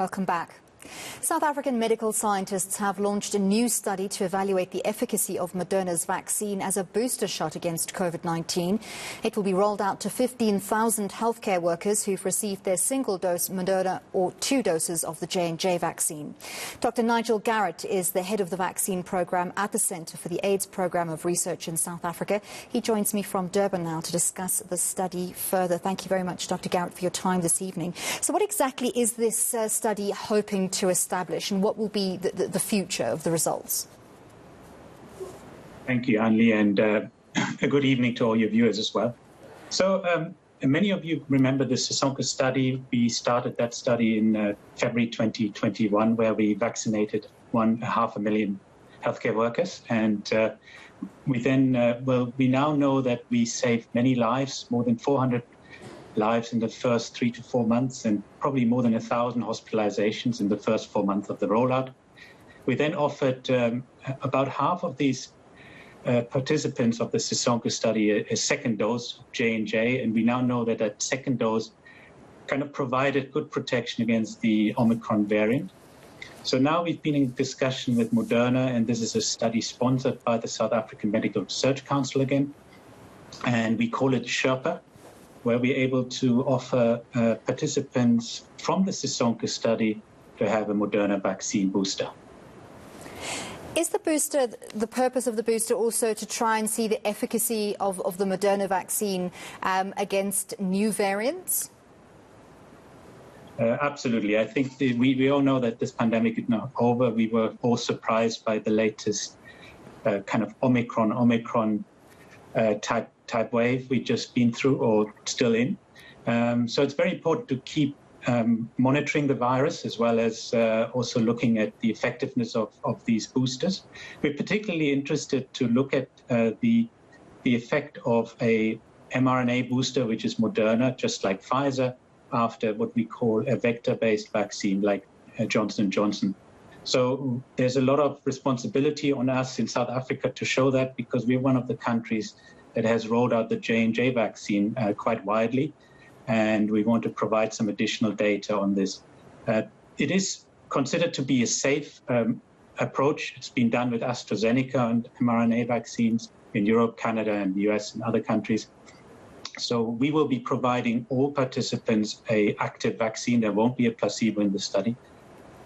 Welcome back. South African medical scientists have launched a new study to evaluate the efficacy of Moderna's vaccine as a booster shot against COVID-19. It will be rolled out to 15,000 healthcare workers who've received their single-dose Moderna or 2 doses of the J&J vaccine. Dr Nigel Garret is the head of the vaccine program at the Centre for the AIDS Programme of Research in South Africa. He joins me from Durban now to discuss the study further. Thank you very much, Dr Garret, for your time this evening. So what exactly is this study hoping to establish, and what will be the future of the results? Thank you, Anli, and a good evening to all your viewers as well. So many of you remember the eNCA study. We started that study in February 2021, where we vaccinated 500,000 healthcare workers, and we now know that we saved many lives, more than 400 lives in the first 3 to 4 months, and probably more than 1,000 hospitalizations in the first 4 months of the rollout. We then offered about half of these participants of the eNCA study a second dose of J&J, and we now know that that second dose kind of provided good protection against the Omicron variant. So now we've been in discussion with Moderna, and this is a study sponsored by the South African Medical Research Council again, and we call it SHERPA, where we're able to offer participants from the eNCA study to have a Moderna vaccine booster. Is the purpose of the booster also to try and see the efficacy of the Moderna vaccine against new variants? Absolutely. I think we all know that this pandemic is not over. We were all surprised by the latest kind of Omicron type wave we've just been through or still in. So it's very important to keep monitoring the virus, as well as also looking at the effectiveness of these boosters. We're particularly interested to look at the effect of a mRNA booster, which is Moderna, just like Pfizer, after what we call a vector-based vaccine like Johnson & Johnson. So there's a lot of responsibility on us in South Africa to show that, because we're one of the countries that has rolled out the J&J vaccine quite widely, and we want to provide some additional data on this. It is considered to be a safe approach. It's been done with AstraZeneca and mRNA vaccines in Europe, Canada, and the US and other countries. So we will be providing all participants an active vaccine. There won't be a placebo in the study,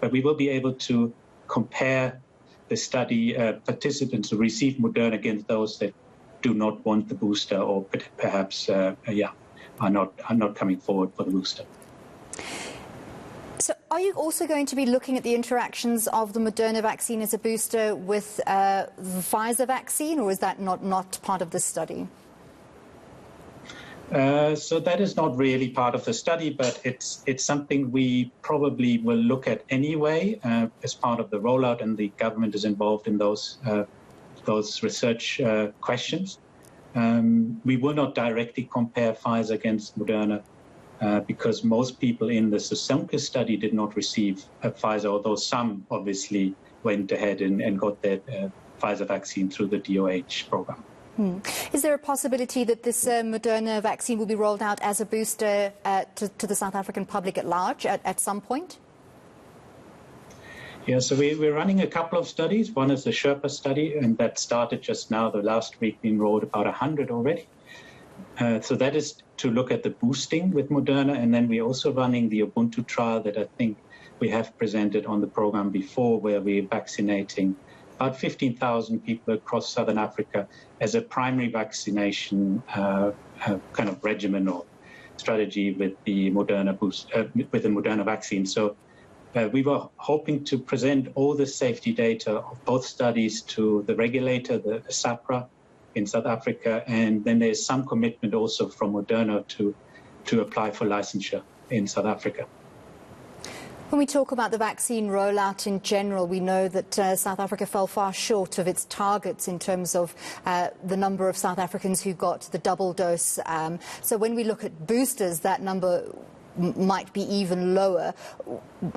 but we will be able to compare the study participants who receive Moderna against those that do not want the booster, or perhaps are not coming forward for the booster. So are you also going to be looking at the interactions of the Moderna vaccine as a booster with the Pfizer vaccine, or is that not part of the study? So that is not really part of the study, but it's something we probably will look at anyway as part of the rollout, and the government is involved in those research questions. We will not directly compare Pfizer against Moderna because most people in the eNCA study did not receive a Pfizer, although some obviously went ahead and got their Pfizer vaccine through the DOH program. Is there a possibility that this Moderna vaccine will be rolled out as a booster to the South African public at large at some point? Yeah, so we're running a couple of studies. One is the SHERPA study, and that started just now. The last week we enrolled about 100 already. So that is to look at the boosting with Moderna, and then we're also running the Ubuntu trial that I think we have presented on the program before, where we're vaccinating about 15,000 people across Southern Africa as a primary vaccination kind of regimen or strategy with the Moderna vaccine. So we were hoping to present all the safety data of both studies to the regulator, the SAPRA in South Africa, and then there's some commitment also from Moderna to apply for licensure in South Africa. When we talk about the vaccine rollout in general, we know that South Africa fell far short of its targets in terms of the number of South Africans who got the double dose. So when we look at boosters, that number might be even lower.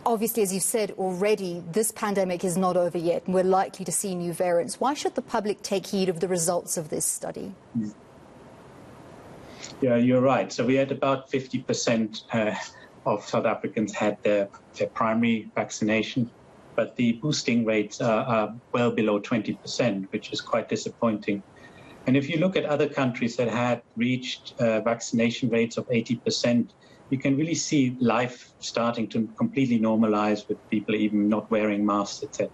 Obviously, as you said already, this pandemic is not over yet, and we're likely to see new variants. Why should the public take heed of the results of this study? Yeah, you're right. So we had about 50% of South Africans had their primary vaccination, but the boosting rates are well below 20%, which is quite disappointing. And if you look at other countries that had reached vaccination rates of 80%, you can really see life starting to completely normalize with people even not wearing masks, etc.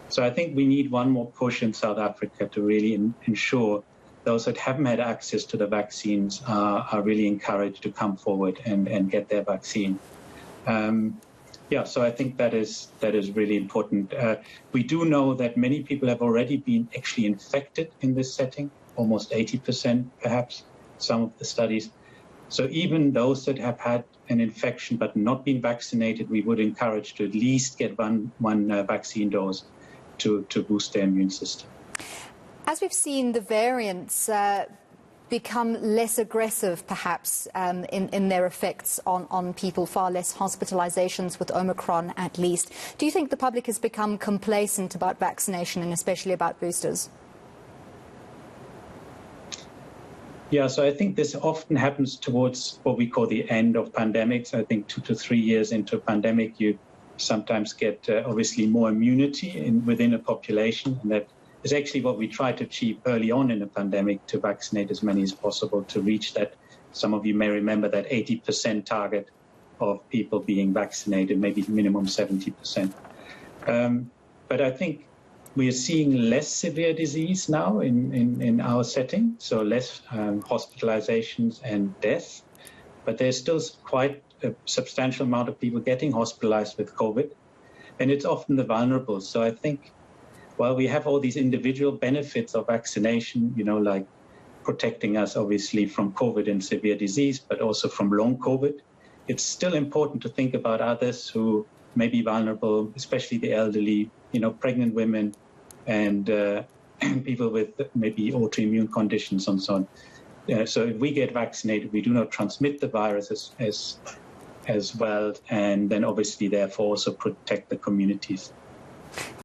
So I think we need one more push in South Africa to really ensure those that haven't had access to the vaccines are really encouraged to come forward and get their vaccine. So I think that is really important. We do know that many people have already been actually infected in this setting, almost 80% perhaps, some of the studies. So even those that have had an infection but not been vaccinated, we would encourage to at least get one vaccine dose to boost their immune system. As we've seen the variants become less aggressive, perhaps, in their effects on people, far less hospitalizations with Omicron at least, do you think the public has become complacent about vaccination and especially about boosters? Yeah, so I think this often happens towards what we call the end of pandemics. I think 2 to 3 years into a pandemic, you sometimes get obviously more immunity within a population, and that is actually what we try to achieve early on in a pandemic, to vaccinate as many as possible to reach that. Some of you may remember that 80% target of people being vaccinated, maybe minimum 70%. But I think we are seeing less severe disease now in our setting, so less hospitalizations and deaths. But there's still quite a substantial amount of people getting hospitalized with COVID, and it's often the vulnerable. So I think while we have all these individual benefits of vaccination, like protecting us obviously from COVID and severe disease, but also from long COVID, it's still important to think about others who may be vulnerable, especially the elderly, pregnant women, and people with maybe autoimmune conditions and so on. So if we get vaccinated, we do not transmit the virus as well, and then obviously therefore also protect the communities.